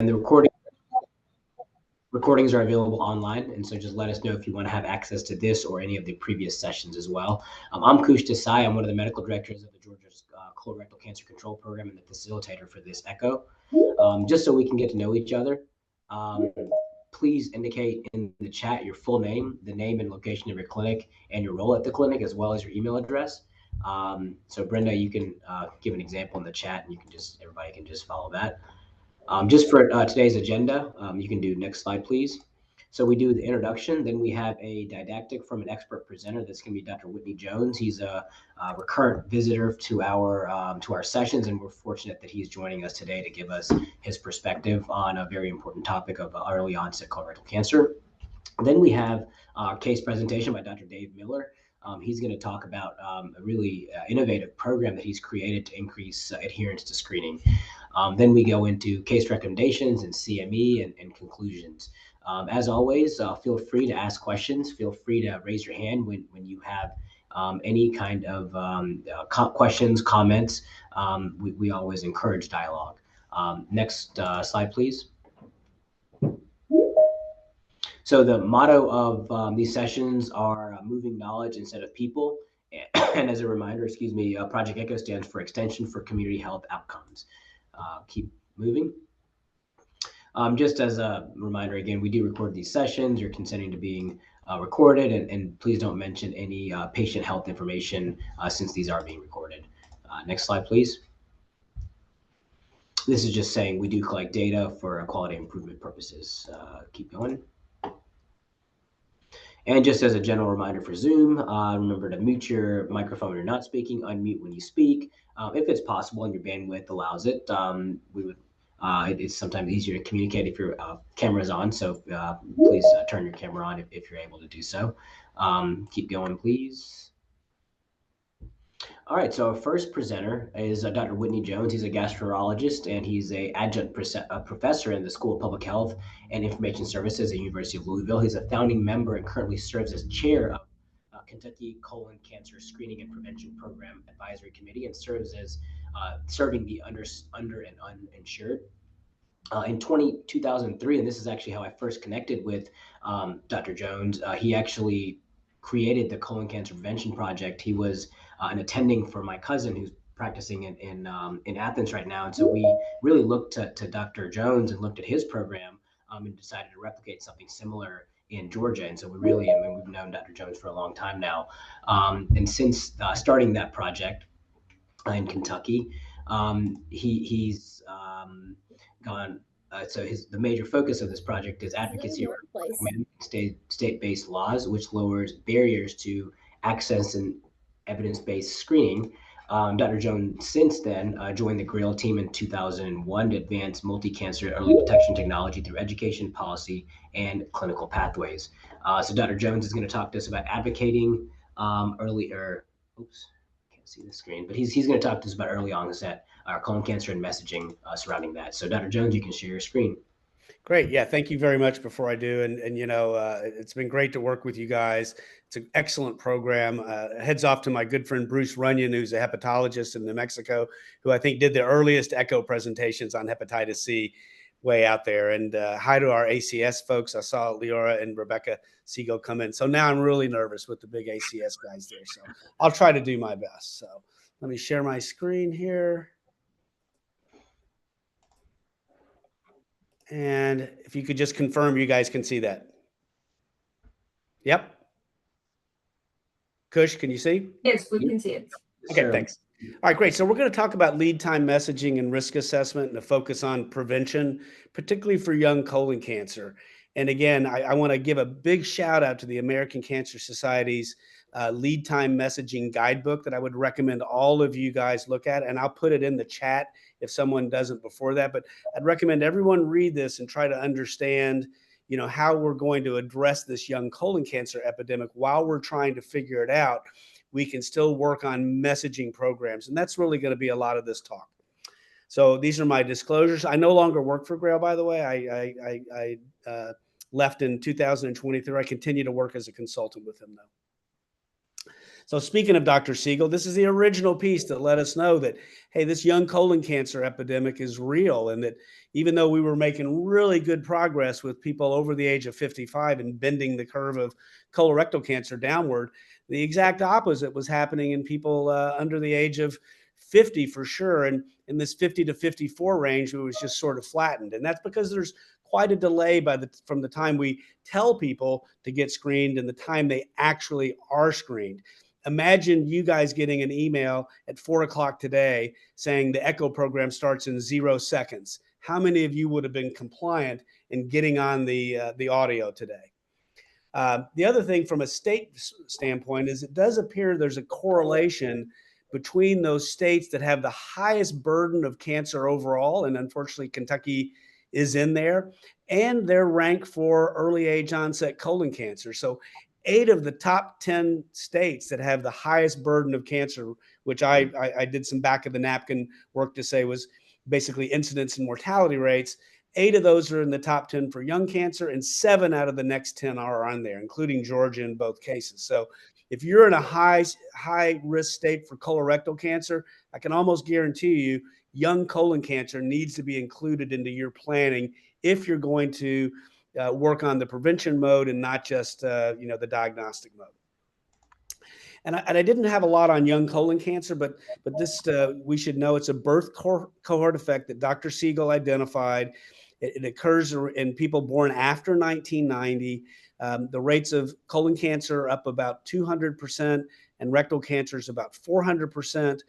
And the recordings are available online, and so just let us know if you want to have access to this or any of the previous sessions as well. I'm Kush Desai. I'm one of the medical directors of the Georgia Colorectal Cancer Control Program and the facilitator for this ECHO. Just so we can get to know each other, please indicate in the chat your full name, the name and location of your clinic, and your role at the clinic, as well as your email address. So Brenda, you can give an example in the chat, and you can everybody can just follow that. Just for today's agenda, you can do next slide, please. So we do the introduction, then we have a didactic from an expert presenter. That's going to be Dr. Whitney Jones. He's a recurrent visitor to our sessions, and we're fortunate that he's joining us today to give us his perspective on a very important topic of early onset colorectal cancer. Then we have a case presentation by Dr. Dave Miller. He's going to talk about a really innovative program that he's created to increase adherence to screening. Then we go into case recommendations and CME and conclusions. As always, feel free to ask questions. Feel free to raise your hand when you have any kind of questions, comments. We always encourage dialogue. Next slide, please. So the motto of these sessions are moving knowledge instead of people. And as a reminder, Project ECHO stands for Extension for Community Health Outcomes. Keep moving. Just as a reminder, again, we do record these sessions. You're consenting to being recorded, and please don't mention any patient health information since these are being recorded. Next slide, please. This is just saying we do collect data for quality improvement purposes. Keep going. And just as a general reminder for Zoom, remember to mute your microphone when you're not speaking, unmute when you speak. If it's possible and your bandwidth allows it, it's sometimes easier to communicate if your camera is on. So please turn your camera on if you're able to do so. Keep going, please. All right, so our first presenter is Dr. Whitney Jones. He's a gastroenterologist, and he's an adjunct professor in the School of Public Health and Information Services at the University of Louisville. He's a founding member and currently serves as chair of Kentucky Colon Cancer Screening and Prevention Program Advisory Committee and serves as serving the under and uninsured. In 2003, and this is actually how I first connected with Dr. Jones, he actually created the Colon Cancer Prevention Project. He was an attending for my cousin who's practicing in Athens right now. And so we really looked to Dr. Jones and looked at his program and decided to replicate something similar in Georgia. And so we've known Dr. Jones for a long time now. And since starting that project in Kentucky, he's gone. So the major focus of this project is advocacy around state-based laws, which lowers barriers to access and evidence-based screening. Dr. Jones since then joined the GRAIL team in 2001 to advance multi-cancer early detection technology through education, policy, and clinical pathways. So Dr. Jones is going to talk to us about advocating oops, can't see the screen, but he's going to talk to us about early onset colon cancer and messaging surrounding that. So Dr. Jones, you can share your screen. Great. Yeah. Thank you very much before I do. And it's been great to work with you guys. It's an excellent program. Heads off to my good friend, Bruce Runyon, who's a hepatologist in New Mexico, who I think did the earliest ECHO presentations on hepatitis C way out there. And hi to our ACS folks. I saw Leora and Rebecca Siegel come in. So now I'm really nervous with the big ACS guys there. So I'll try to do my best. So let me share my screen here. And if you could just confirm you guys can see that. Yep. Kush, can you see? Yes, we can see it. Okay, sure. Thanks. All right, great. So we're going to talk about lead time messaging and risk assessment and a focus on prevention, particularly for young colon cancer. And again, I want to give a big shout out to the American Cancer Society's lead time messaging guidebook that I would recommend all of you guys look at. And I'll put it in the chat if someone doesn't before that. But I'd recommend everyone read this and try to understand, how we're going to address this young colon cancer epidemic while we're trying to figure it out. We can still work on messaging programs. And that's really going to be a lot of this talk. So these are my disclosures. I no longer work for GRAIL, by the way. I left in 2023. I continue to work as a consultant with him, though. So speaking of Dr. Siegel, this is the original piece that let us know that, hey, this young colon cancer epidemic is real and that, even though we were making really good progress with people over the age of 55 and bending the curve of colorectal cancer downward, the exact opposite was happening in people under the age of 50 for sure. And in this 50 to 54 range, it was just sort of flattened. And that's because there's quite a delay from the time we tell people to get screened and the time they actually are screened. Imagine you guys getting an email at 4 o'clock today saying the ECHO program starts in 0 seconds. How many of you would have been compliant in getting on the audio today? The other thing from a state standpoint is it does appear there's a correlation between those states that have the highest burden of cancer overall, and unfortunately Kentucky is in there, and their rank for early age onset colon cancer. So 8 of the top 10 states that have the highest burden of cancer, which I did some back of the napkin work to say was basically incidence and mortality rates. 8 of those are in the top 10 for young cancer, and 7 out of the next 10 are on there, including Georgia in both cases. So if you're in a high risk state for colorectal cancer, I can almost guarantee you young colon cancer needs to be included into your planning if you're going to work on the prevention mode and not just the diagnostic mode. And I didn't have a lot on young colon cancer, but this we should know it's a birth cohort effect that Dr. Siegel identified. It occurs in people born after 1990. The rates of colon cancer are up about 200%, and rectal cancer is about 400%.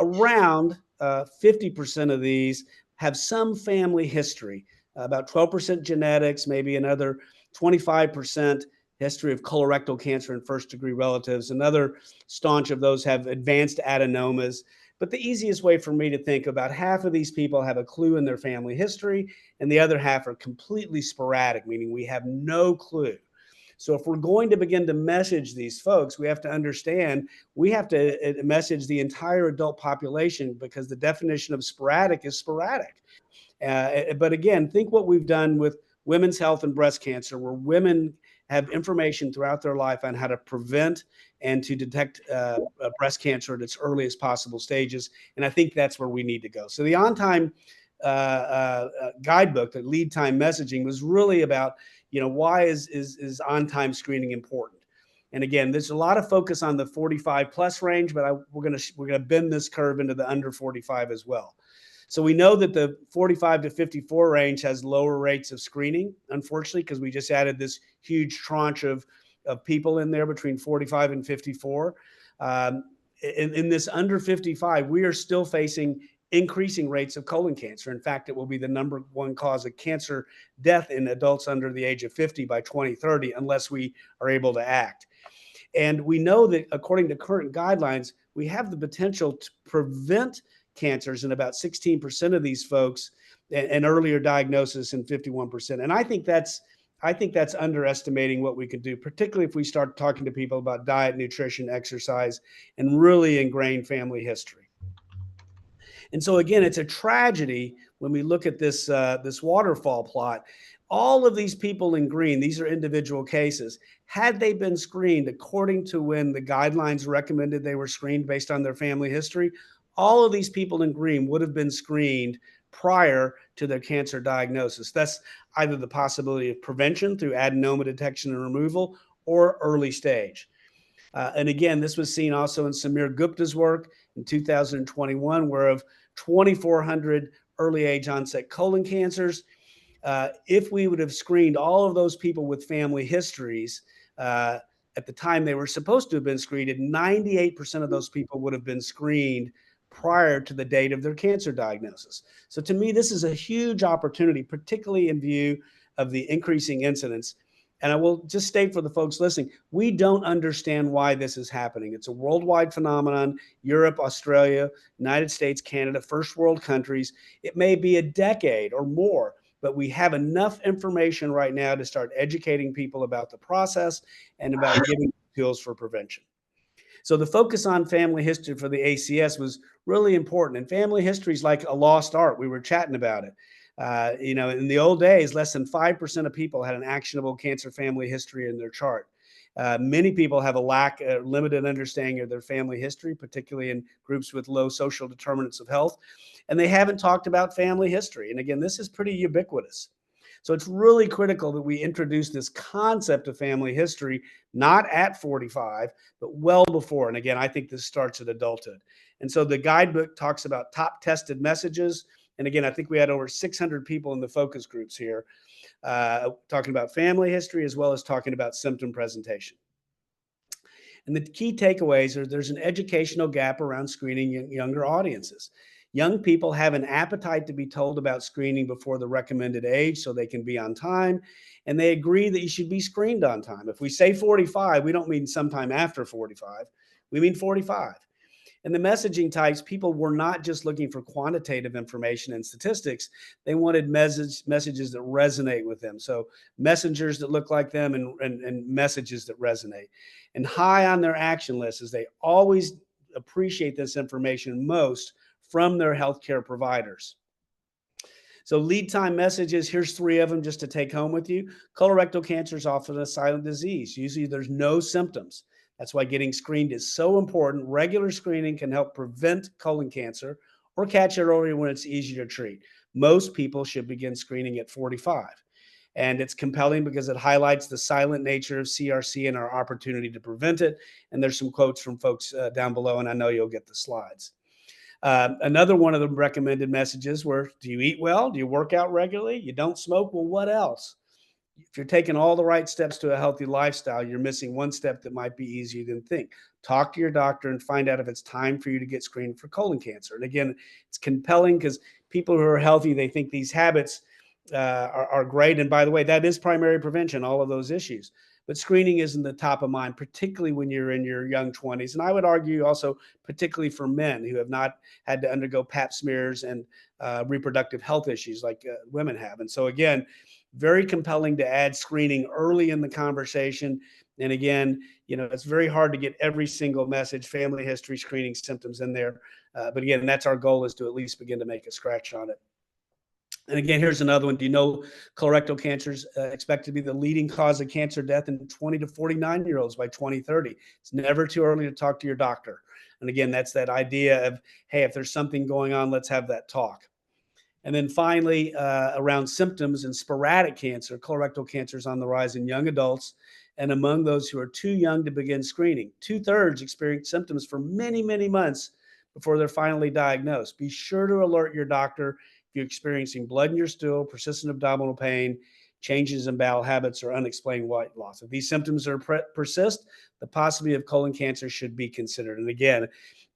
Around 50% of these have some family history, about 12% genetics, maybe another 25% history of colorectal cancer in first-degree relatives. Another staunch of those have advanced adenomas. But the easiest way for me to think about half of these people have a clue in their family history, and the other half are completely sporadic, meaning we have no clue. So if we're going to begin to message these folks, we have to understand we have to message the entire adult population, because the definition of sporadic is sporadic. But again, think what we've done with women's health and breast cancer, where women have information throughout their life on how to prevent and to detect breast cancer at its earliest possible stages. And I think that's where we need to go. So the on-time guidebook, the lead time messaging, was really about, why is on-time screening important? And again, there's a lot of focus on the 45 plus range, but we're gonna bend this curve into the under 45 as well. So we know that the 45 to 54 range has lower rates of screening, unfortunately, because we just added this huge tranche of people in there between 45 and 54. In this under 55, we are still facing increasing rates of colon cancer. In fact, it will be the #1 cause of cancer death in adults under the age of 50 by 2030, unless we are able to act. And we know that according to current guidelines, we have the potential to prevent cancers in about 16% of these folks, and earlier diagnosis in 51%. And I think that's underestimating what we could do, particularly if we start talking to people about diet, nutrition, exercise, and really ingrained family history. And so again, it's a tragedy when we look at this waterfall plot. All of these people in green, these are individual cases. Had they been screened according to when the guidelines recommended they were screened based on their family history, all of these people in green would have been screened prior to their cancer diagnosis. That's either the possibility of prevention through adenoma detection and removal, or early stage. And again, this was seen also in Samir Gupta's work in 2021, where of 2,400 early age onset colon cancers, if we would have screened all of those people with family histories at the time they were supposed to have been screened, 98% of those people would have been screened prior to the date of their cancer diagnosis. So to me, this is a huge opportunity, particularly in view of the increasing incidence. And I will just state for the folks listening, we don't understand why this is happening. It's a worldwide phenomenon. Europe, Australia, United States, Canada, first world countries. It may be a decade or more, but we have enough information right now to start educating people about the process and about giving tools for prevention. So the focus on family history for the ACS was really important. And family history is like a lost art. We were chatting about it. In the old days, less than 5% of people had an actionable cancer family history in their chart. Many people have a limited understanding of their family history, particularly in groups with low social determinants of health, and they haven't talked about family history. And again, this is pretty ubiquitous. So it's really critical that we introduce this concept of family history, not at 45, but well before. And again, I think this starts at adulthood. And so the guidebook talks about top tested messages. And again, I think we had over 600 people in the focus groups here talking about family history as well as talking about symptom presentation. And the key takeaways are there's an educational gap around screening younger audiences. Young people have an appetite to be told about screening before the recommended age so they can be on time. And they agree that you should be screened on time. If we say 45, we don't mean sometime after 45, we mean 45. And the messaging types, people were not just looking for quantitative information and statistics. They wanted messages that resonate with them. So messengers that look like them and messages that resonate. And high on their action list is they always appreciate this information most from their healthcare providers. So lead time messages, here's 3 of them just to take home with you. Colorectal cancer is often a silent disease. Usually there's no symptoms. That's why getting screened is so important. Regular screening can help prevent colon cancer or catch it earlier when it's easier to treat. Most people should begin screening at 45. And it's compelling because it highlights the silent nature of CRC and our opportunity to prevent it. And there's some quotes from folks down below, and I know you'll get the slides. Another one of the recommended messages were, do you eat well? Do you work out regularly? You don't smoke? Well, what else? If you're taking all the right steps to a healthy lifestyle, you're missing one step that might be easier than think. Talk to your doctor and find out if it's time for you to get screened for colon cancer. And again, it's compelling because people who are healthy, they think these habits are great. And by the way, that is primary prevention, all of those issues. But screening isn't the top of mind, particularly when you're in your young 20s. And I would argue also, particularly for men who have not had to undergo pap smears and reproductive health issues like women have. And so again, very compelling to add screening early in the conversation. And again, it's very hard to get every single message, family history, screening, symptoms in there. But again, that's our goal, is to at least begin to make a scratch on it. And again, here's another one. Do you know colorectal cancer is expected to be the leading cause of cancer death in 20 to 49-year-olds by 2030? It's never too early to talk to your doctor. And again, that's that idea of, hey, if there's something going on, let's have that talk. And then finally, around symptoms and sporadic cancer, colorectal cancer is on the rise in young adults. And among those who are too young to begin screening, 2/3 experience symptoms for many, many months before they're finally diagnosed. Be sure to alert your doctor if you're experiencing blood in your stool, persistent abdominal pain, changes in bowel habits, or unexplained weight loss. If these symptoms persist, the possibility of colon cancer should be considered. And again,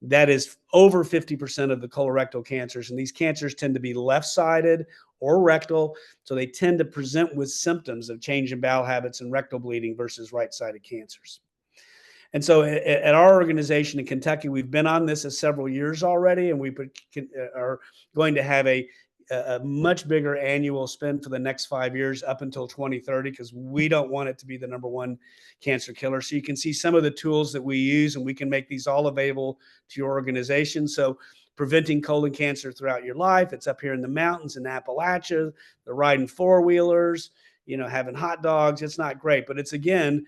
that is over 50% of the colorectal cancers. And these cancers tend to be left-sided or rectal. So they tend to present with symptoms of change in bowel habits and rectal bleeding versus right-sided cancers. And so at our organization in Kentucky, we've been on this several years already, and we are going to have a much bigger annual spend for the next 5 years up until 2030, because we don't want it to be the #1 cancer killer. So you can see some of the tools that we use, and we can make these all available to your organization. So preventing colon cancer throughout your life, it's up here in the mountains in Appalachia, they're riding four-wheelers, having hot dogs. It's not great, but it's, again,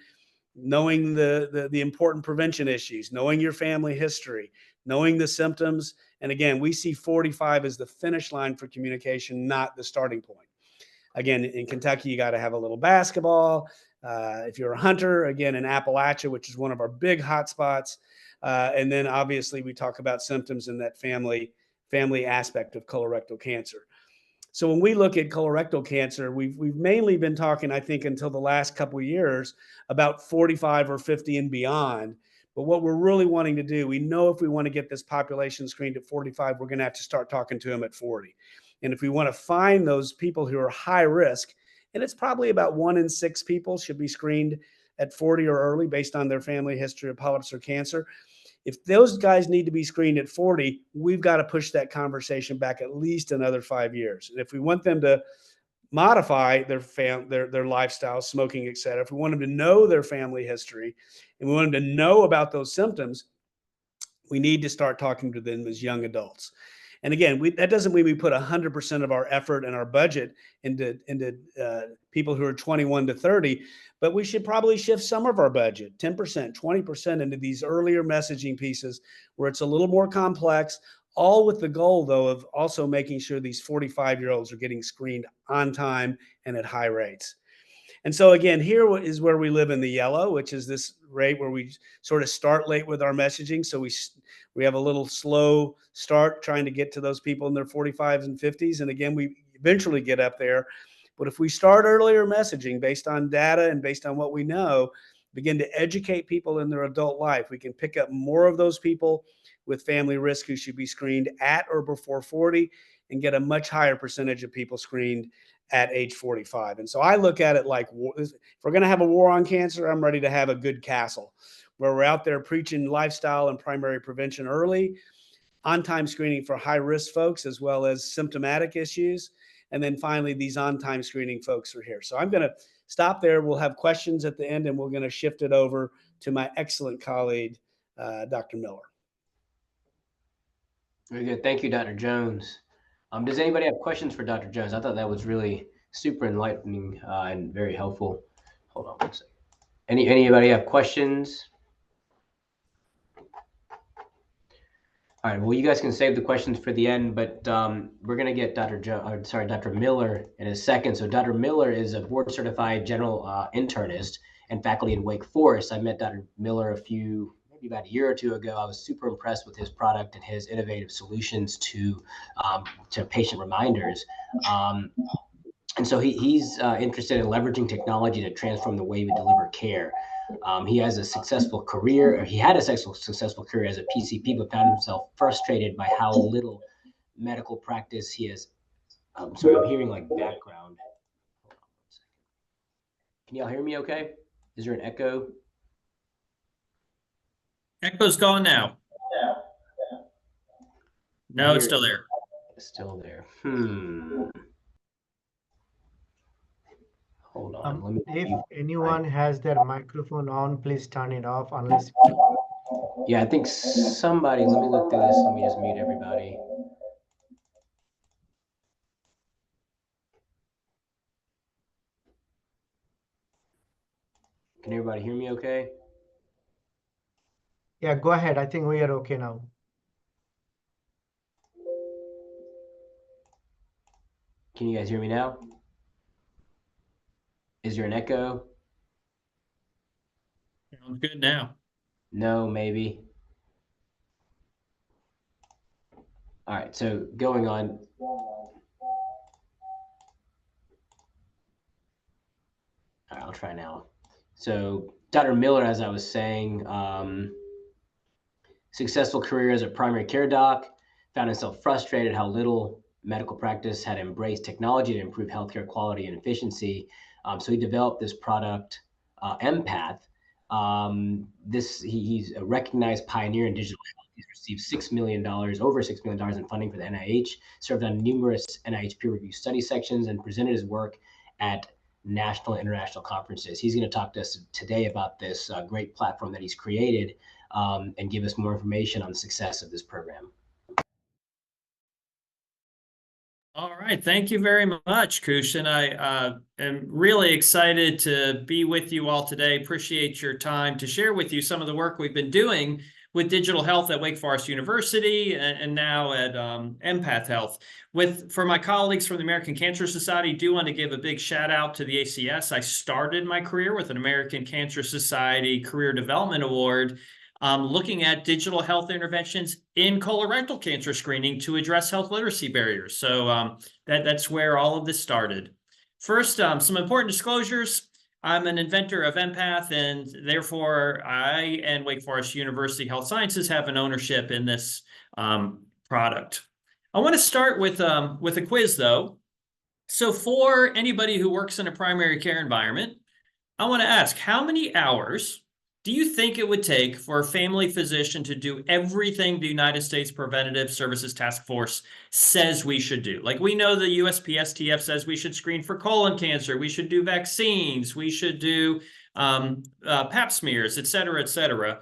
knowing the important prevention issues, knowing your family history, knowing the symptoms. And again, we see 45 as the finish line for communication, not the starting point. Again, in Kentucky, you got to have a little basketball. If you're a hunter, again, in Appalachia, which is one of our big hot spots. And then obviously we talk about symptoms in that family aspect of colorectal cancer. So when we look at colorectal cancer, we've mainly been talking, I think, until the last couple of years about 45 or 50 and beyond. But what we're really wanting to do, we know if we want to get this population screened at 45, we're going to have to start talking to them at 40. And if we want to find those people who are high risk, and it's probably about 1 in 6 people should be screened at 40 or early based on their family history of polyps or cancer. If those guys need to be screened at 40, we've got to push that conversation back at least another 5 years. And if we want them to modify their lifestyle, smoking, et cetera, if we want them to know their family history and we want them to know about those symptoms, we need to start talking to them as young adults. And again, that doesn't mean we put 100% of our effort and our budget into people who are 21 to 30, but we should probably shift some of our budget, 10%, 20% into these earlier messaging pieces where it's a little more complex, all with the goal, though, of also making sure these 45-year-olds are getting screened on time and at high rates. And so again, here is where we live in the yellow, which is this rate where we sort of start late with our messaging. So we have a little slow start trying to get to those people in their 45s and 50s. And again, we eventually get up there. But if we start earlier messaging based on data and based on what we know, begin to educate people in their adult life, we can pick up more of those people with family risk who should be screened at or before 40 and get a much higher percentage of people screened at age 45. And so I look at it like, if we're going to have a war on cancer, I'm ready to have a good castle where we're out there preaching lifestyle and primary prevention early, on-time screening for high-risk folks, as well as symptomatic issues. And then finally, these on-time screening folks are here. So I'm going to stop there. We'll have questions at the end, and we're going to shift it over to my excellent colleague, Dr. Miller. Very good. Thank you, Dr. Jones. Does anybody have questions for Dr. Jones? I thought that was really super enlightening and very helpful. Hold on one second. Anybody have questions? All right. Well, you guys can save the questions for the end, but we're going to get Dr. Miller in a second. So Dr. Miller is a board-certified general internist and faculty in Wake Forest. I met Dr. Miller maybe about a year or two ago. I was super impressed with his product and his innovative solutions to patient reminders. And so he's interested in leveraging technology to transform the way we deliver care. He has a successful career, or he had a successful career as a PCP, but found himself frustrated by how little medical practice he has. Sorry, I'm hearing like background. Hold on one second. Can y'all hear me okay? Is there an echo? Echo's gone now. No, it's still there. It's still there. Hold on. If anyone has their microphone on, please turn it off unless. Yeah, I think somebody, let me look through this. Let me just mute everybody. Can everybody hear me okay? Yeah, go ahead. I think we are okay now. Can you guys hear me now? Is there an echo? Sounds good now. No, maybe. All right, so going on. All right, I'll try now. So Dr. Miller, as I was saying, successful career as a primary care doc, found himself frustrated how little medical practice had embraced technology to improve healthcare quality and efficiency. So he developed this product, Empath. He's a recognized pioneer in digital health. He's received over $6 million in funding for the NIH, served on numerous NIH peer-reviewed study sections, and presented his work at national and international conferences. He's going to talk to us today about this great platform that he's created and give us more information on the success of this program. All right. Thank you very much, Kush. And I am really excited to be with you all today. Appreciate your time to share with you some of the work we've been doing with digital health at Wake Forest University and now at Empath Health. For my colleagues from the American Cancer Society, do want to give a big shout out to the ACS. I started my career with an American Cancer Society Career Development Award, looking at digital health interventions in colorectal cancer screening to address health literacy barriers. So that's where all of this started. First, some important disclosures. I'm an inventor of Empath, and therefore I and Wake Forest University Health Sciences have an ownership in this product. I want to start with a quiz, though. So for anybody who works in a primary care environment, I want to ask, how many hours do you think it would take for a family physician to do everything the United States Preventative Services Task Force says we should do? Like, we know the USPSTF says we should screen for colon cancer, we should do vaccines, we should do pap smears, et cetera, et cetera.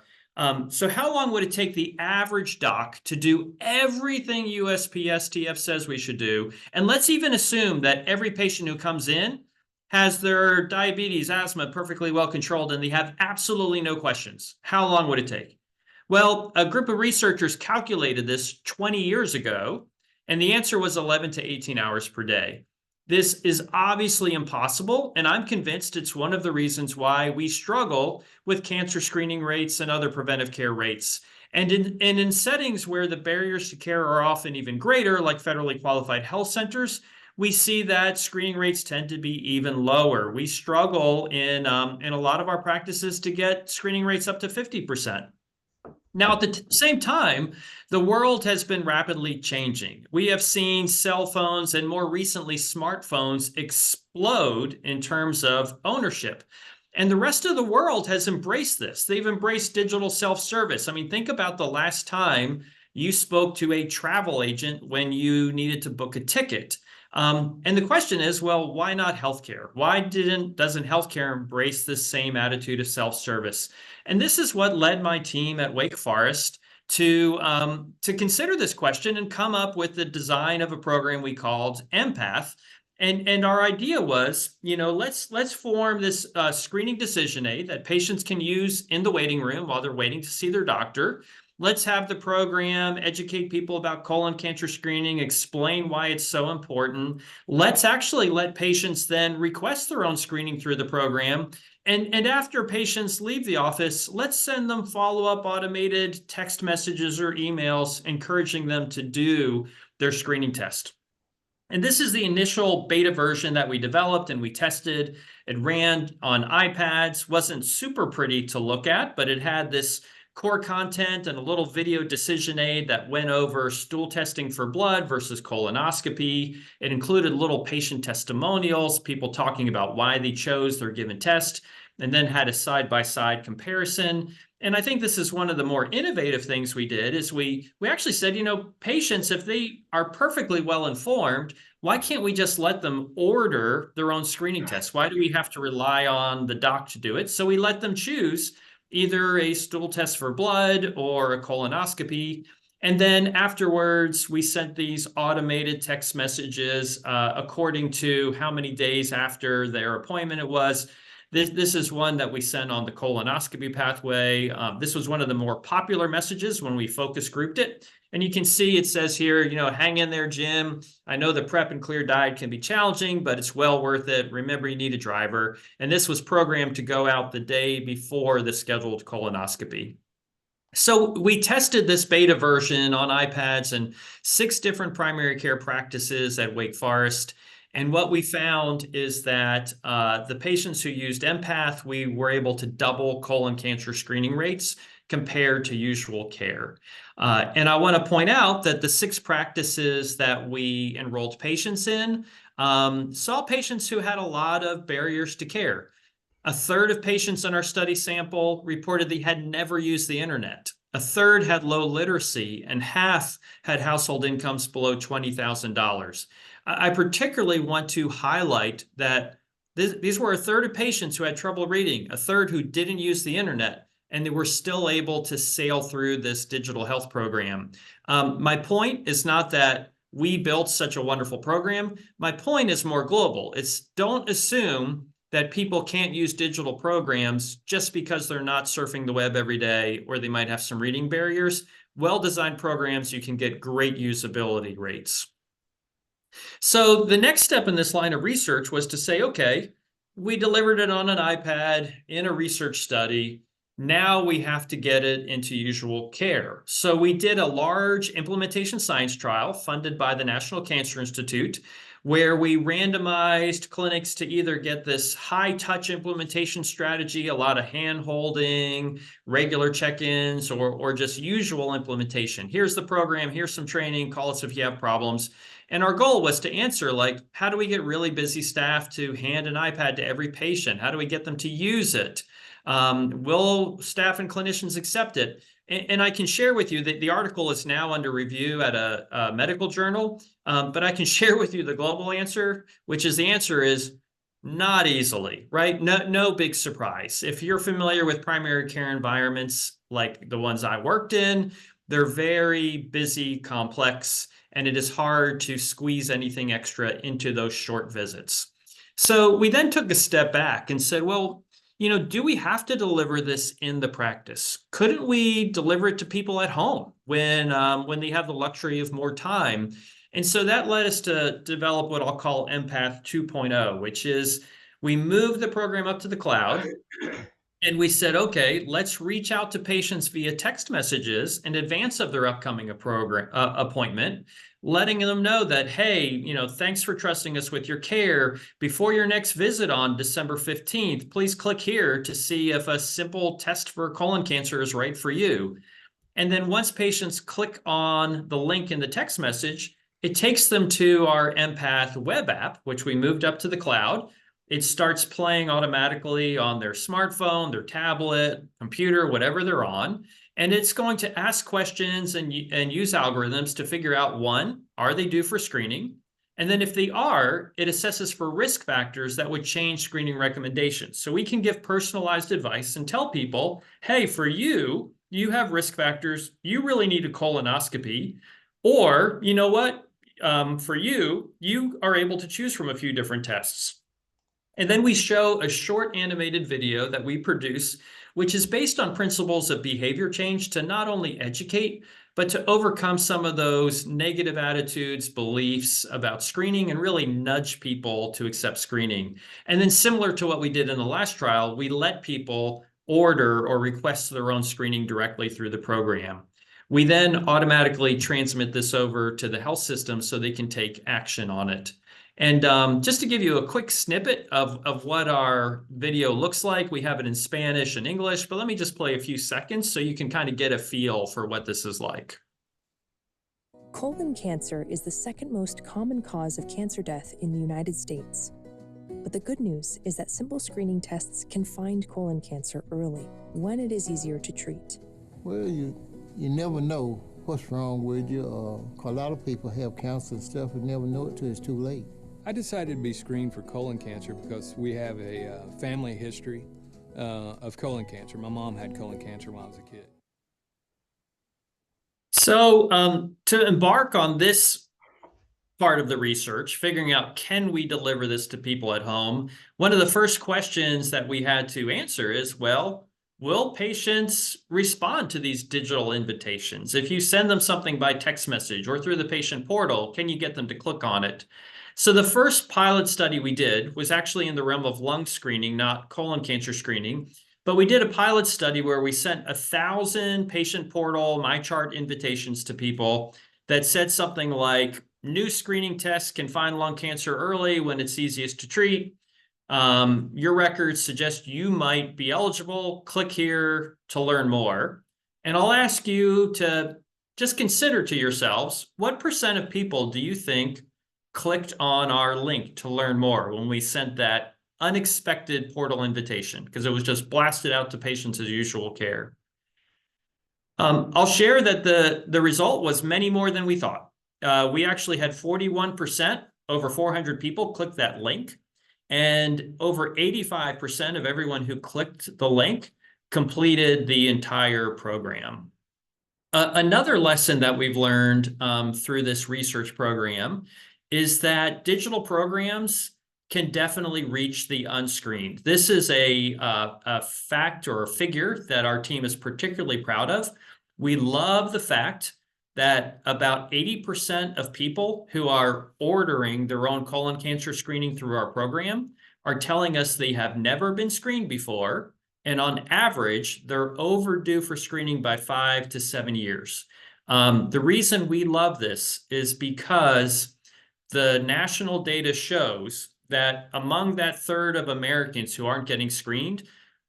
So how long would it take the average doc to do everything USPSTF says we should do? And let's even assume that every patient who comes in has their diabetes, asthma perfectly well controlled, and they have absolutely no questions. How long would it take? Well, a group of researchers calculated this 20 years ago, and the answer was 11 to 18 hours per day. This is obviously impossible, and I'm convinced it's one of the reasons why we struggle with cancer screening rates and other preventive care rates. And in settings where the barriers to care are often even greater, like federally qualified health centers, we see that screening rates tend to be even lower. We struggle in a lot of our practices to get screening rates up to 50%. Now, at the same time, the world has been rapidly changing. We have seen cell phones and more recently smartphones explode in terms of ownership. And the rest of the world has embraced this. They've embraced digital self-service. I mean, think about the last time you spoke to a travel agent when you needed to book a ticket. And the question is, well, why not healthcare? Why doesn't healthcare embrace this same attitude of self-service? And this is what led my team at Wake Forest to consider this question and come up with the design of a program we called Empath. And our idea was, let's form this screening decision aid that patients can use in the waiting room while they're waiting to see their doctor. Let's have the program educate people about colon cancer screening, explain why it's so important. Let's actually let patients then request their own screening through the program. And after patients leave the office, let's send them follow-up automated text messages or emails encouraging them to do their screening test. And this is the initial beta version that we developed and we tested. It ran on iPads, wasn't super pretty to look at, but it had this core content and a little video decision aid that went over stool testing for blood versus colonoscopy. It included little patient testimonials, people talking about why they chose their given test, and then had a side-by-side comparison. And I think this is one of the more innovative things we did is we actually said, patients, if they are perfectly well informed, why can't we just let them order their own screening tests? Why do we have to rely on the doc to do it? So we let them choose either a stool test for blood or a colonoscopy. And then afterwards, we sent these automated text messages according to how many days after their appointment it was. This is one that we sent on the colonoscopy pathway. This was one of the more popular messages when we focus grouped it. And you can see it says here, hang in there, Jim. I know the prep and clear diet can be challenging, but it's well worth it. Remember, you need a driver. And this was programmed to go out the day before the scheduled colonoscopy. So we tested this beta version on iPads and 6 different primary care practices at Wake Forest. And what we found is that the patients who used Empath, we were able to double colon cancer screening rates compared to usual care. And I want to point out that the 6 practices that we enrolled patients in saw patients who had a lot of barriers to care. A third of patients in our study sample reported they had never used the internet. A third had low literacy, and half had household incomes below $20,000. I particularly want to highlight that these were a third of patients who had trouble reading, a third who didn't use the internet, and they were still able to sail through this digital health program. My point is not that we built such a wonderful program. My point is more global. It's don't assume that people can't use digital programs just because they're not surfing the web every day or they might have some reading barriers. Well-designed programs, you can get great usability rates. So the next step in this line of research was to say, okay, we delivered it on an iPad in a research study. Now we have to get it into usual care. So we did a large implementation science trial funded by the National Cancer Institute, where we randomized clinics to either get this high-touch implementation strategy, a lot of hand-holding, regular check-ins, or just usual implementation. Here's the program, here's some training, call us if you have problems. And our goal was to answer, how do we get really busy staff to hand an iPad to every patient? How do we get them to use it? Will staff and clinicians accept it? And I can share with you that the article is now under review at a medical journal, but I can share with you the global answer, which is the answer is Not easily, right? No big surprise. If you're familiar with primary care environments like the ones I worked in, they're very busy, complex, and it is hard to squeeze anything extra into those short visits. So we then took a step back and said, well, do we have to deliver this in the practice? Couldn't we deliver it to people at home when they have the luxury of more time? And so that led us to develop what I'll call Empath 2.0, which is we moved the program up to the cloud and we said, okay, let's reach out to patients via text messages in advance of their upcoming appointment, letting them know that, hey, thanks for trusting us with your care. Before your next visit on December 15th, please click here to see if a simple test for colon cancer is right for you. And then once patients click on the link in the text message, it takes them to our Empath web app, which we moved up to the cloud. It starts playing automatically on their smartphone, their tablet, computer, whatever they're on. And it's going to ask questions and use algorithms to figure out, one, are they due for screening? And then if they are, it assesses for risk factors that would change screening recommendations. So we can give personalized advice and tell people, hey, for you, you have risk factors, you really need a colonoscopy, or you know what? For you, you are able to choose from a few different tests. And then we show a short animated video that we produce, which is based on principles of behavior change to not only educate, but to overcome some of those negative attitudes, beliefs about screening, and really nudge people to accept screening. And then similar to what we did in the last trial, we let people order or request their own screening directly through the program. We then automatically transmit this over to the health system so they can take action on it. And just to give you a quick snippet of what our video looks like, we have it in Spanish and English, but let me just play a few seconds so you can kind of get a feel for what this is like. Colon cancer is the second most common cause of cancer death in the United States. But the good news is that simple screening tests can find colon cancer early, when it is easier to treat. Well, you never know what's wrong with you. A lot of people have cancer and stuff and never know it till it's too late. I decided to be screened for colon cancer because we have a family history of colon cancer. My mom had colon cancer when I was a kid. So to embark on this part of the research, figuring out, can we deliver this to people at home? One of the first questions that we had to answer is, well, will patients respond to these digital invitations? If you send them something by text message or through the patient portal, can you get them to click on it? So the first pilot study we did was actually in the realm of lung screening, not colon cancer screening. But we did a pilot study where we sent 1,000 patient portal MyChart invitations to people that said something like, new screening tests can find lung cancer early when it's easiest to treat. Your records suggest you might be eligible. Click here to learn more. And I'll ask you to just consider to yourselves, what % of people do you think clicked on our link to learn more when we sent that unexpected portal invitation, because it was just blasted out to patients as usual care? I'll share that the result was many more than we thought. We actually had 41%, over 400 people click that link, and over 85% of everyone who clicked the link completed the entire program. Another lesson that we've learned through this research program is that digital programs can definitely reach the unscreened. This is a fact or a figure that our team is particularly proud of. We love the fact that about 80% of people who are ordering their own colon cancer screening through our program are telling us they have never been screened before. And on average, they're overdue for screening by 5 to 7 years. The reason we love this is because the national data shows that among that third of Americans who aren't getting screened,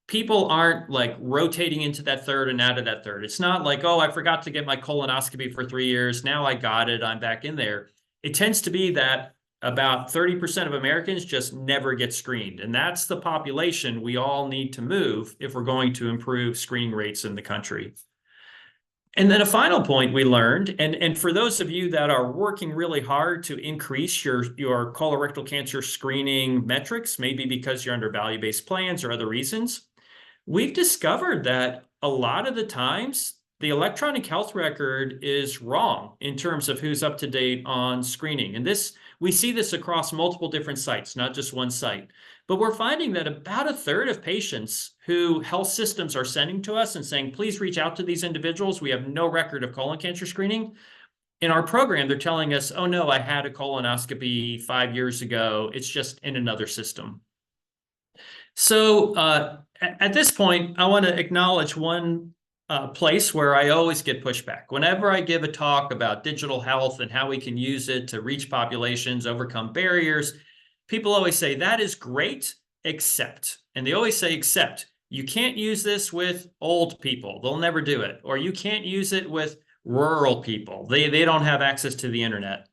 people aren't like rotating into that third and out of that third. It's not like, oh, I forgot to get my colonoscopy for 3 years. Now I got it, I'm back in there. It tends to be that about 30% of Americans just never get screened. And that's the population we all need to move if we're going to improve screening rates in the country. And then a final point we learned, and for those of you that are working really hard to increase your colorectal cancer screening metrics, maybe because you're under value-based plans or other reasons, we've discovered that a lot of the times the electronic health record is wrong in terms of who's up to date on screening. And we see this across multiple different sites, not just one site. But we're finding that about a third of patients who health systems are sending to us and saying, please reach out to these individuals. We have no record of colon cancer screening. In our program, they're telling us, oh no, I had a colonoscopy 5 years ago. It's just in another system. So at this point, I want to acknowledge one place where I always get pushback. Whenever I give a talk about digital health and how we can use it to reach populations, overcome barriers, people always say, that is great, except. And they always say, except. You can't use this with old people. They'll never do it. Or you can't use it with rural people. They don't have access to the internet.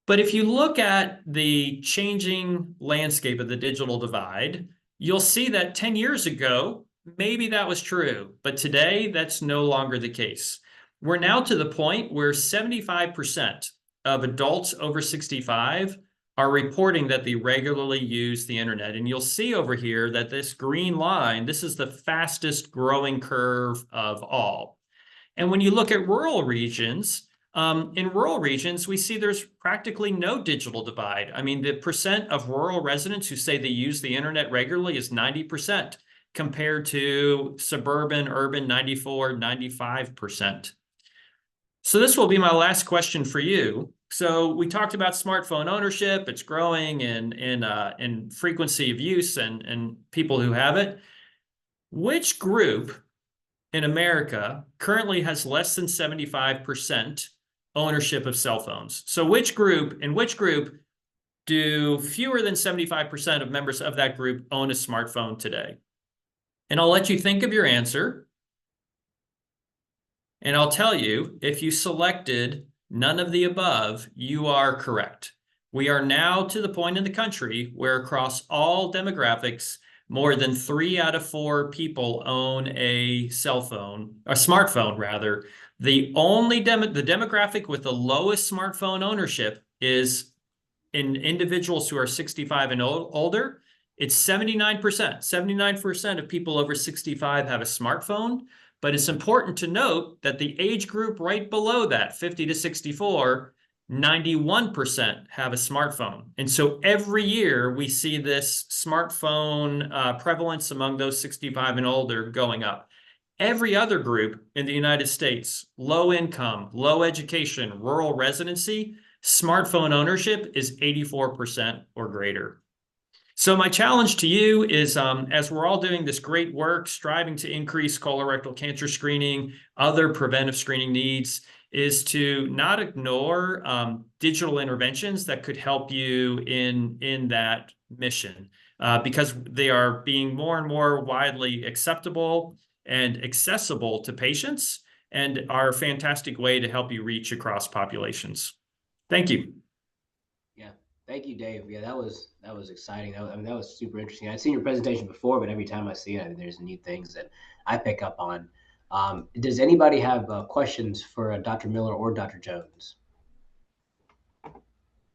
But if you look at the changing landscape of the digital divide, you'll see that 10 years ago, maybe that was true, but today that's no longer the case. We're now to the point where 75% of adults over 65 are reporting that they regularly use the internet. And you'll see over here that this green line, this is the fastest growing curve of all. And when you look at rural regions, in rural regions, we see there's practically no digital divide. I mean, the percent of rural residents who say they use the internet regularly is 90% compared to suburban, urban, 94, 95%. So this will be my last question for you. So we talked about smartphone ownership. It's growing in frequency of use and people who have it. Which group in America currently has less than 75% ownership of cell phones? So in which group do fewer than 75% of members of that group own a smartphone today? And I'll let you think of your answer. And I'll tell you, if you selected none of the above, you are correct. We are now to the point in the country where across all demographics, more than 3 out of 4 people own a cell phone, a smartphone rather. The only demographic with the lowest smartphone ownership is in individuals who are 65 and older. It's 79%. 79% of people over 65 have a smartphone. But it's important to note that the age group right below that, 50 to 64, 91% have a smartphone. And so every year we see this smartphone prevalence among those 65 and older going up. Every other group in the United States, low income, low education, rural residency, smartphone ownership is 84% or greater. So my challenge to you is, as we're all doing this great work, striving to increase colorectal cancer screening, other preventive screening needs, is to not ignore digital interventions that could help you in that mission, because they are being more and more widely acceptable and accessible to patients and are a fantastic way to help you reach across populations. Thank you. Thank you, Dave. Yeah, that was exciting. I mean, that was super interesting. I'd seen your presentation before, but every time I see it, there's new things that I pick up on. Does anybody have questions for Dr. Miller or Dr. Jones?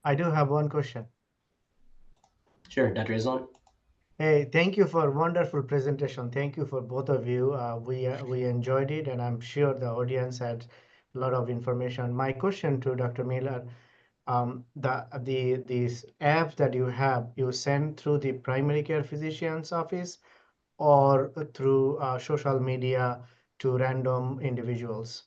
I do have one question. Sure, Dr. Islam. Hey, thank you for a wonderful presentation. Thank you for both of you. We enjoyed it, and I'm sure the audience had a lot of information. My question to Dr. Miller, these apps that you send through the primary care physician's office or through social media to random individuals?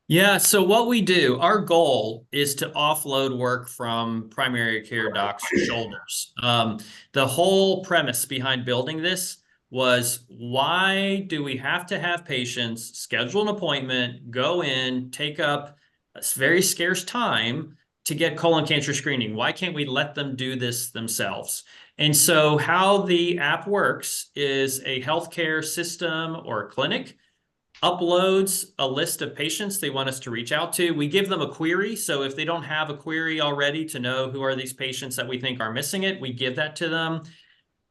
Yeah, so what we do, our goal is to offload work from primary care docs' shoulders. The whole premise behind building this was, why do we have to have patients schedule an appointment, go in, take up a very scarce time to get colon cancer screening? Why can't we let them do this themselves? And so how the app works is a healthcare system or a clinic uploads a list of patients they want us to reach out to. We give them a query. So if they don't have a query already to know who are these patients that we think are missing it, we give that to them.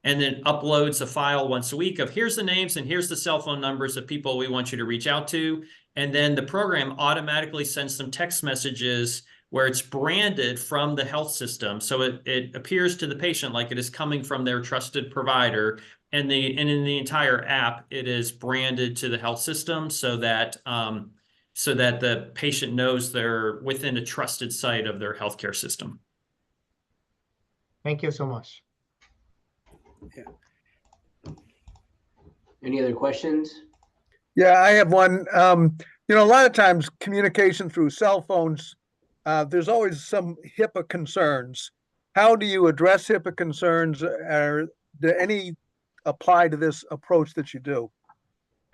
and then uploads a file once a week of here's the names and here's the cell phone numbers of people we want you to reach out to. And then the program automatically sends them text messages where it's branded from the health system. So it appears to the patient like it is coming from their trusted provider. And in the entire app, it is branded to the health system so that the patient knows they're within a trusted site of their healthcare system. Thank you so much. Any other questions? Yeah, I have one. You know, a lot of times communication through cell phones, there's always some HIPAA concerns. How do you address HIPAA concerns? Or do any apply to this approach that you do?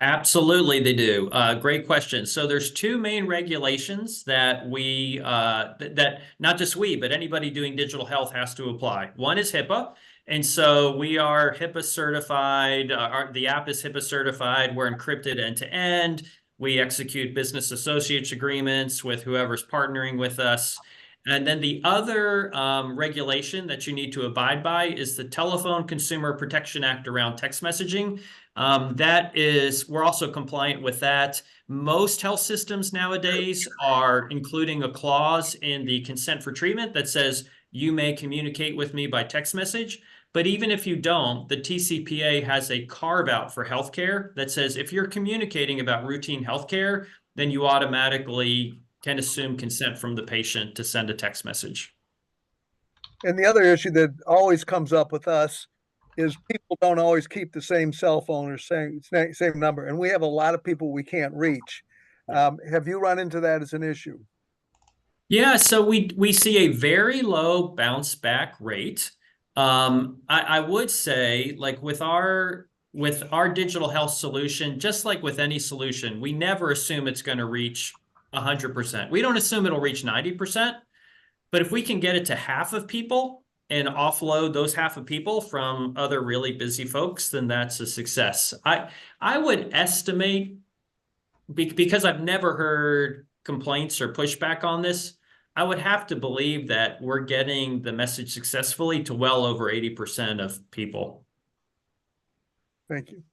Absolutely, they do. Great question. So there's two main regulations that we, that not just we, but anybody doing digital health has to apply. One is HIPAA. And so we are HIPAA certified. The app is HIPAA certified. We're encrypted end to end. We execute business associates agreements with whoever's partnering with us. And then the other regulation that you need to abide by is the Telephone Consumer Protection Act around text messaging. We're also compliant with that. Most health systems nowadays are including a clause in the consent for treatment that says you may communicate with me by text message. But even if you don't, the TCPA has a carve out for healthcare that says if you're communicating about routine healthcare, then you automatically can assume consent from the patient to send a text message. And the other issue that always comes up with us is people don't always keep the same cell phone or same number. And we have a lot of people we can't reach. Have you run into that as an issue? Yeah, so we see a very low bounce back rate. I would say, like with our digital health solution, just like with any solution, we never assume it's going to reach 100%. We don't assume it'll reach 90%, but if we can get it to half of people and offload those half of people from other really busy folks, then that's a success. I would estimate, because I've never heard complaints or pushback on this, I would have to believe that we're getting the message successfully to well over 80% of people. Thank you.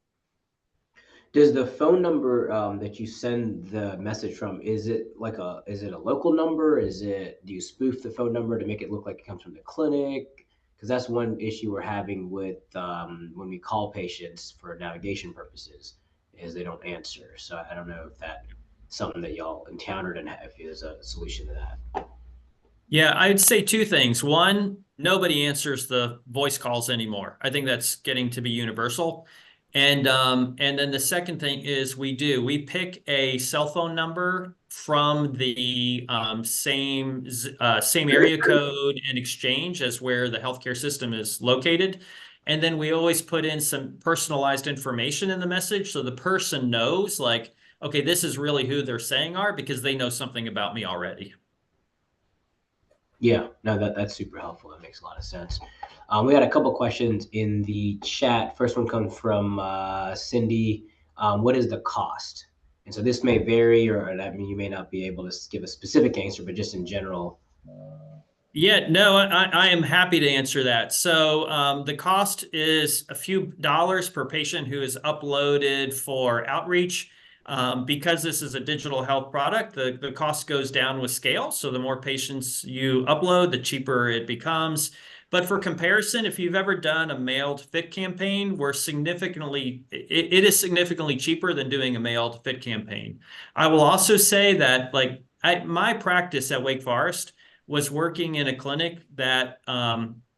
Does the phone number that you send the message from, is it a local number? Do you spoof the phone number to make it look like it comes from the clinic? Because that's one issue we're having with when we call patients for navigation purposes, is they don't answer. So I don't know if that's something that y'all encountered and if there's a solution to that. Yeah, I'd say two things. One, nobody answers the voice calls anymore. I think that's getting to be universal. And then the second thing is we pick a cell phone number from the same area code and exchange as where the healthcare system is located. And then we always put in some personalized information in the message so the person knows, like, okay, this is really who they're saying are, because they know something about me already. Yeah, no, that's super helpful. That makes a lot of sense. We had a couple questions in the chat. First one comes from Cindy. What is the cost? And so this may vary, or I mean, you may not be able to give a specific answer, but just in general. Yeah, no, I am happy to answer that. So the cost is a few dollars per patient who is uploaded for outreach. Because this is a digital health product, the cost goes down with scale. So the more patients you upload, the cheaper it becomes. But for comparison, if you've ever done a mailed fit campaign, it is significantly cheaper than doing a mailed fit campaign. I will also say that, like, my practice at Wake Forest was working in a clinic that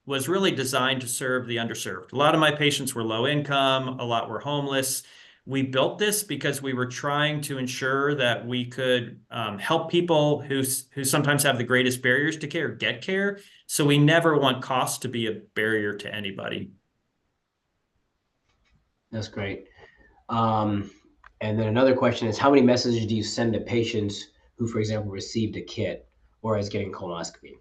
was really designed to serve the underserved. A lot of my patients were low income, a lot were homeless. We built this because we were trying to ensure that we could help people who sometimes have the greatest barriers to care get care. So we never want cost to be a barrier to anybody. That's great. And then another question is, how many messages do you send to patients who, for example, received a kit or is getting colonoscopy?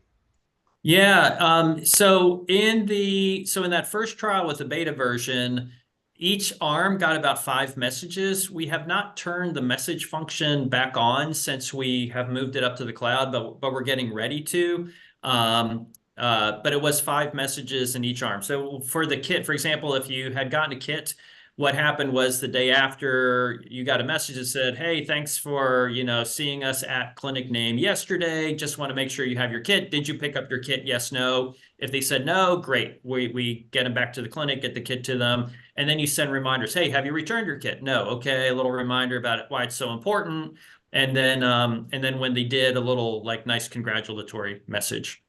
Yeah. So in that first trial with the beta version, each arm got about 5 messages. We have not turned the message function back on since we have moved it up to the cloud, but we're getting ready to. but it was 5 messages in each arm. So for the kit, for example, if you had gotten a kit, what happened was the day after you got a message that said, hey, thanks for, seeing us at clinic name yesterday. Just want to make sure you have your kit. Did you pick up your kit? Yes, no. If they said no, great. We get them back to the clinic, get the kit to them. And then you send reminders. Hey, have you returned your kit? No. Okay. A little reminder about it, why it's so important. And then when they did, a little nice congratulatory message.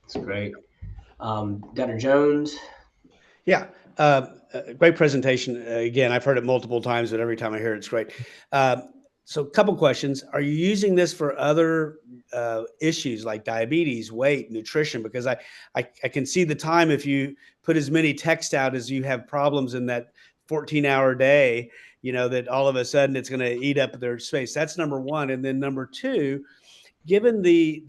That's great. Dr. Jones. Yeah. Great presentation. Again, I've heard it multiple times, but every time I hear it, it's great. So a couple questions. Are you using this for other issues like diabetes, weight, nutrition? Because I can see the time if you put as many texts out as you have problems in that 14-hour day, that all of a sudden it's going to eat up their space. That's number one. And then number two, given the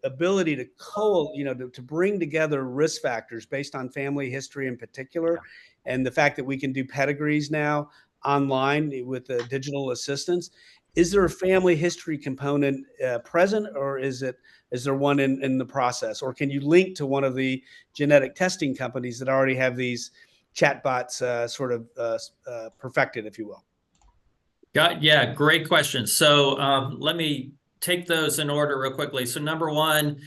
ability to to bring together risk factors based on family history in particular, and the fact that we can do pedigrees now online with the digital assistance, is there a family history component present, or is there one in the process, or can you link to one of the genetic testing companies that already have these chatbots perfected, if you will? Yeah, great question. So let me take those in order real quickly. So number one,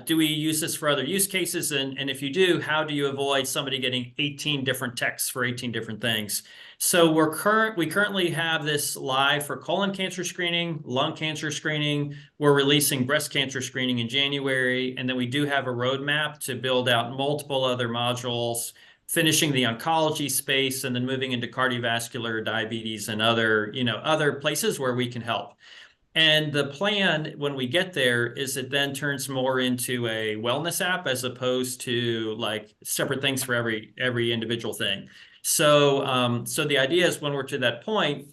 do we use this for other use cases? And if you do, how do you avoid somebody getting 18 different texts for 18 different things? So we currently have this live for colon cancer screening, lung cancer screening. We're releasing breast cancer screening in January. And then we do have a roadmap to build out multiple other modules, finishing the oncology space, and then moving into cardiovascular, diabetes, and other places where we can help. And the plan when we get there is it then turns more into a wellness app as opposed to separate things for every individual thing. So the idea is when we're to that point,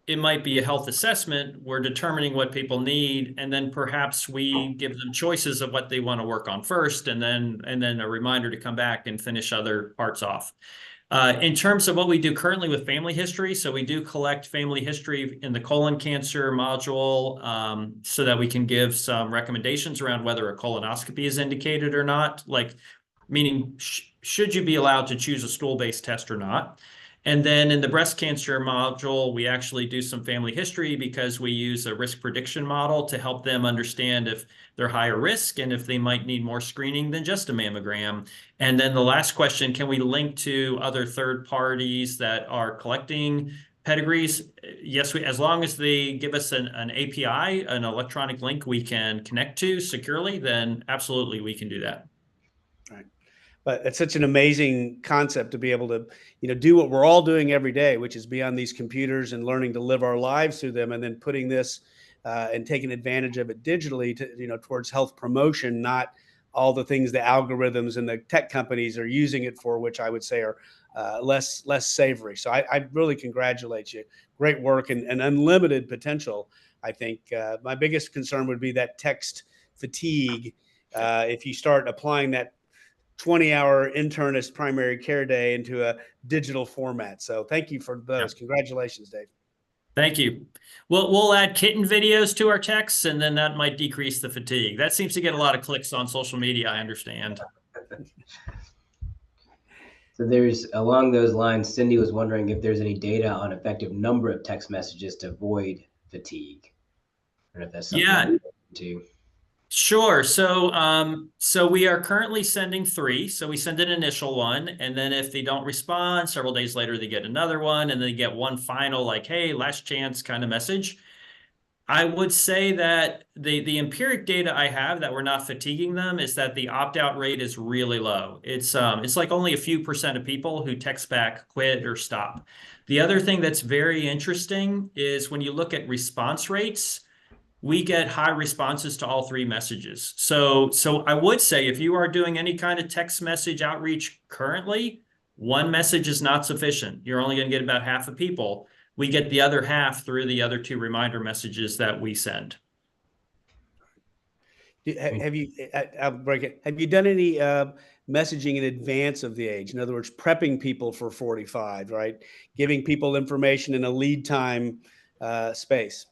it might be a health assessment. We're determining what people need, and then perhaps we give them choices of what they want to work on first, and then a reminder to come back and finish other parts off. In terms of what we do currently with family history, so we do collect family history in the colon cancer module so that we can give some recommendations around whether a colonoscopy is indicated or not, meaning should you be allowed to choose a stool-based test or not. And then in the breast cancer module, we actually do some family history because we use a risk prediction model to help them understand if they're higher risk and if they might need more screening than just a mammogram. And then the last question, can we link to other third parties that are collecting pedigrees? Yes, as long as they give us an API, an electronic link we can connect to securely, then absolutely we can do that. Right. But it's such an amazing concept to be able to, do what we're all doing every day, which is be on these computers and learning to live our lives through them, and then putting this and taking advantage of it digitally to, towards health promotion, not all the things the algorithms and the tech companies are using it for, which I would say are less savory. So I really congratulate you. Great work and unlimited potential. I think my biggest concern would be that text fatigue. If you start applying that 20-hour internist primary care day into a digital format. So thank you for those. Congratulations, Dave. Thank you. We'll add kitten videos to our texts, and then that might decrease the fatigue. That seems to get a lot of clicks on social media, I understand. So there's, along those lines, Cindy was wondering if there's any data on effective number of text messages to avoid fatigue. I don't know if that's something to. Sure. So we are currently sending 3. So we send an initial one, and then if they don't respond, several days later, they get another one, and then they get one final, hey, last chance kind of message. I would say that the empiric data I have that we're not fatiguing them is that the opt-out rate is really low. It's only a few % of people who text back, quit, or stop. The other thing that's very interesting is when you look at response rates, we get high responses to all 3 messages. So I would say if you are doing any kind of text message outreach currently, 1 message is not sufficient. You're only going to get about half of people. We get the other half through the other 2 reminder messages that we send. Have you, I'll break it. Have you done any messaging in advance of the age? In other words, prepping people for 45, right? Giving people information in a lead time space.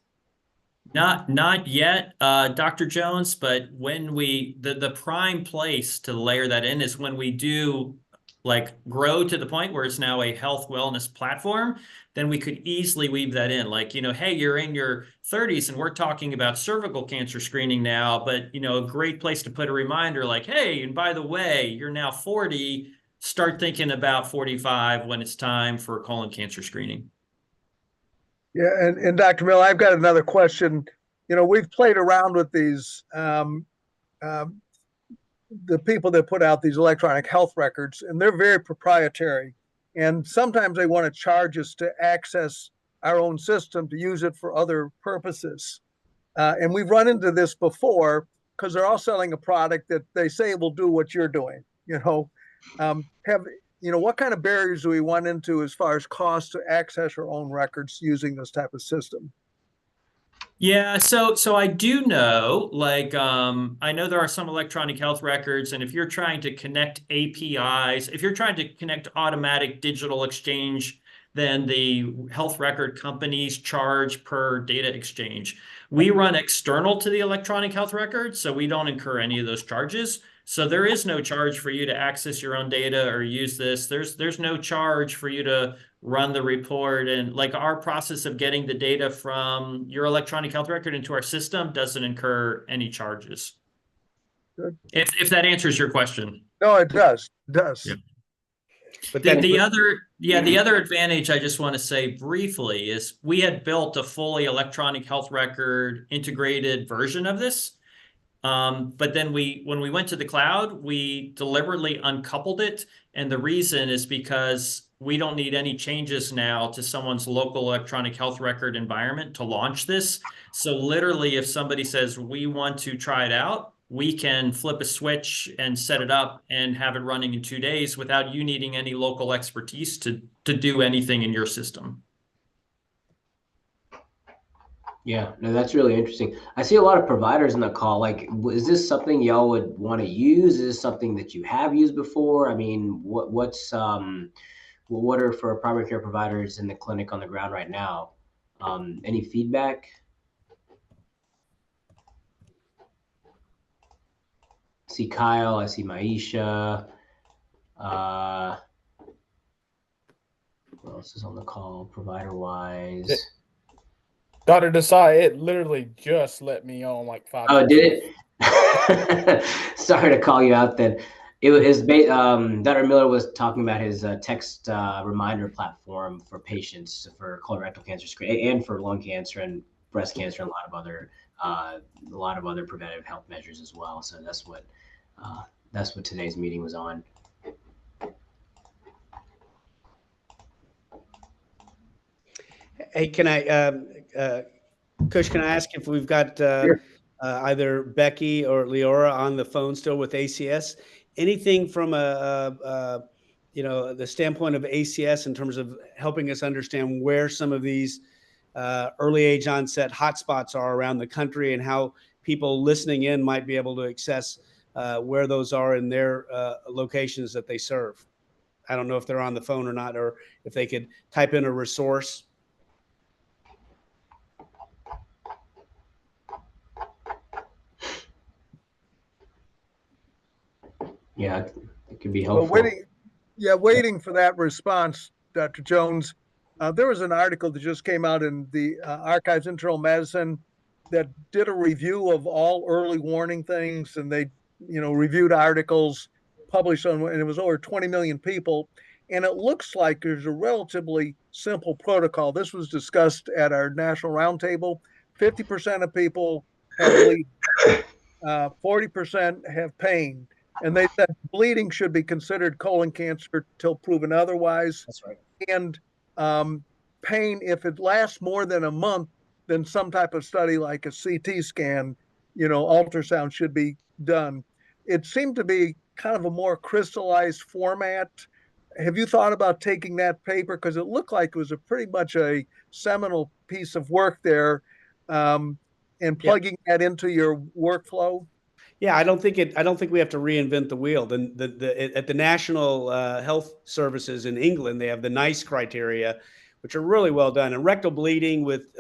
Not yet, Dr. Jones, but when the prime place to layer that in is when we do like grow to the point where it's now a health wellness platform, then we could easily weave that in. Like, hey, you're in your 30s and we're talking about cervical cancer screening now, but a great place to put a reminder like, hey, and by the way, you're now 40, start thinking about 45 when it's time for colon cancer screening. Yeah, and Dr. Mill, I've got another question. We've played around with these, the people that put out these electronic health records, and they're very proprietary. And sometimes they want to charge us to access our own system to use it for other purposes. And we've run into this before because they're all selling a product that they say will do what you're doing. What kind of barriers do we run into as far as cost to access our own records using this type of system? Yeah, so I do know, like, I know there are some electronic health records, and if you're trying to connect APIs, if you're trying to connect automatic digital exchange, then the health record companies charge per data exchange. We run external to the electronic health record, so we don't incur any of those charges. So there is no charge for you to access your own data or use this. There's no charge for you to run the report, and like our process of getting the data from your electronic health record into our system doesn't incur any charges. Good. If that answers your question. No, it does. It does. Yeah. But the other advantage I just want to say briefly is we had built a fully electronic health record integrated version of this. But then when we went to the cloud, we deliberately uncoupled it. And the reason is because we don't need any changes now to someone's local electronic health record environment to launch this. So literally, if somebody says, we want to try it out, we can flip a switch and set it up and have it running in 2 days without you needing any local expertise to do anything in your system. Yeah, no, that's really interesting. I see a lot of providers in the call. Like, is this something y'all would want to use? Is this something that you have used before? I mean, what are for primary care providers in the clinic on the ground right now? Any feedback? I see Kyle, I see Maisha. Who else is on the call provider-wise? Dr. Desai, it literally just let me on like 5 Oh, minutes did it? Sorry to call you out then. It was Dr. Miller was talking about his text reminder platform for patients for colorectal cancer screening and for lung cancer and breast cancer and a lot of other preventive health measures as well. So that's what today's meeting was on. Hey, can I, Kush, can I ask if we've got Sure. Either Becky or Leora on the phone still with ACS? Anything from the standpoint of ACS in terms of helping us understand where some of these early age onset hotspots are around the country and how people listening in might be able to access where those are in their locations that they serve? I don't know if they're on the phone or not, or if they could type in a resource. Yeah, it could be helpful. Well, waiting for that response, Dr. Jones. There was an article that just came out in the Archives of Internal Medicine that did a review of all early warning things, and they, reviewed articles published on, and it was over 20 million people. And it looks like there's a relatively simple protocol. This was discussed at our national roundtable. 50% of people have bleeding, 40% have pain. And they said bleeding should be considered colon cancer till proven otherwise. That's right. And pain, if it lasts more than a month, then some type of study like a CT scan, ultrasound should be done. It seemed to be kind of a more crystallized format. Have you thought about taking that paper? Because it looked like it was a pretty much a seminal piece of work there, and plugging that into your workflow. Yeah, I don't think we have to reinvent the wheel. At the National Health Services in England, they have the NICE criteria, which are really well done. And rectal bleeding with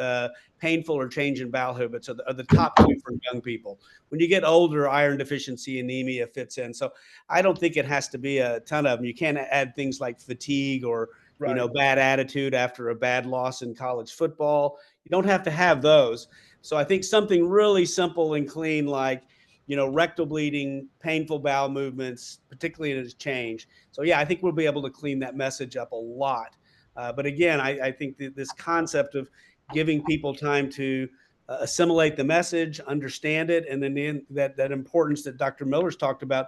painful or change in bowel habits are the top two for young people. When you get older, iron deficiency anemia fits in. So I don't think it has to be a ton of them. You can't add things like fatigue or bad attitude after a bad loss in college football. You don't have to have those. So I think something really simple and clean, like rectal bleeding, painful bowel movements, particularly in its change. So yeah, I think we'll be able to clean that message up a lot. But again, I think this concept of giving people time to assimilate the message, understand it, and then that importance that Dr. Miller's talked about,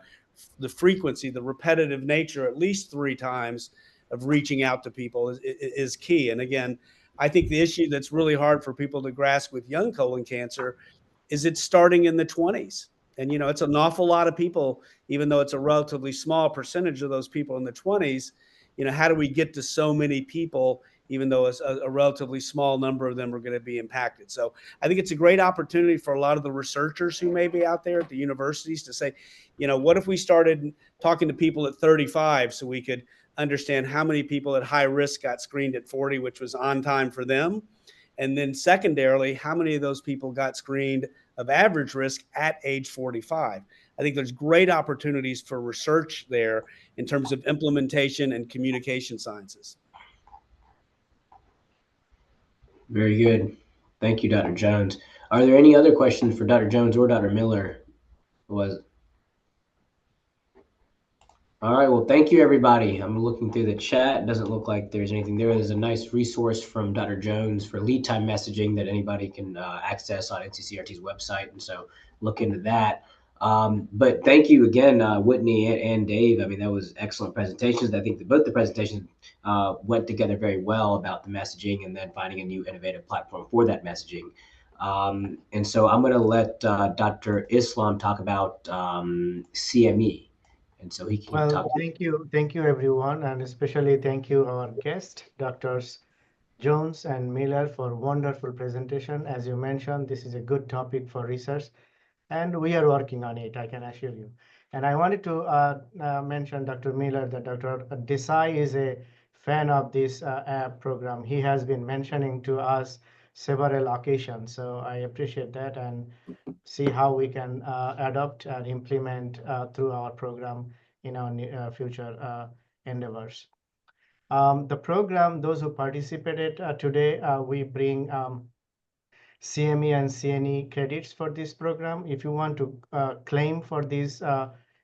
the frequency, the repetitive nature, at least 3 times of reaching out to people is key. And again, I think the issue that's really hard for people to grasp with young colon cancer is it's starting in the 20s. And, it's an awful lot of people, even though it's a relatively small percentage of those people in the 20s. How do we get to so many people, even though a relatively small number of them are going to be impacted? So I think it's a great opportunity for a lot of the researchers who may be out there at the universities to say, what if we started talking to people at 35 so we could understand how many people at high risk got screened at 40, which was on time for them. And then secondarily, how many of those people got screened of average risk at age 45? I think there's great opportunities for research there in terms of implementation and communication sciences. Very good. Thank you, Dr. Jones. Are there any other questions for Dr. Jones or Dr. Miller? All right. Well, thank you, everybody. I'm looking through the chat. It doesn't look like there's anything there. There's a nice resource from Dr. Jones for lead time messaging that anybody can access on NCCRT's website. And so look into that. But thank you again, Whitney and Dave. I mean, that was excellent presentations. I think that both the presentations went together very well about the messaging and then finding a new innovative platform for that messaging. And so I'm going to let Dr. Islam talk about CME. And so he can talk. Thank you, everyone, and especially thank you our guest, Drs. Jones and Miller, for wonderful presentation. As you mentioned, this is a good topic for research, and we are working on it, I can assure you. And I wanted to mention Dr. Miller that Dr. Desai is a fan of this program. He has been mentioning to us several occasions, so I appreciate that and see how we can adopt and implement through our program in our future endeavors. The program, those who participated today, we bring CME and CNE credits for this program. If you want to claim for this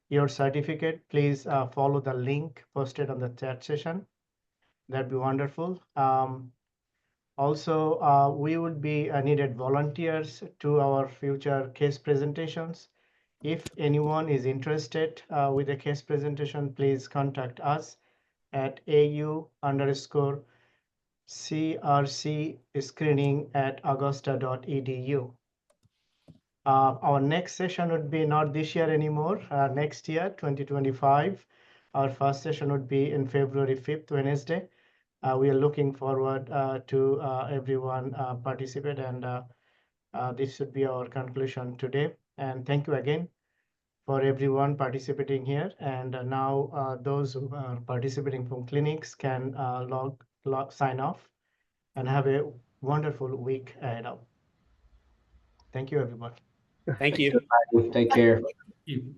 your certificate, please follow the link posted on the chat session. That'd be wonderful. Also, we would be needed volunteers to our future case presentations. If anyone is interested with a case presentation, please contact us at au_CRC_screening@augusta.edu. Our next session would be not this year anymore, next year, 2025. Our first session would be in February 5th, Wednesday. We are looking forward to everyone participate, and this should be our conclusion today. And thank you again for everyone participating here. And now those who are participating from clinics can sign off and have a wonderful week ahead of. Thank you, everyone. Thank you. Take care. You.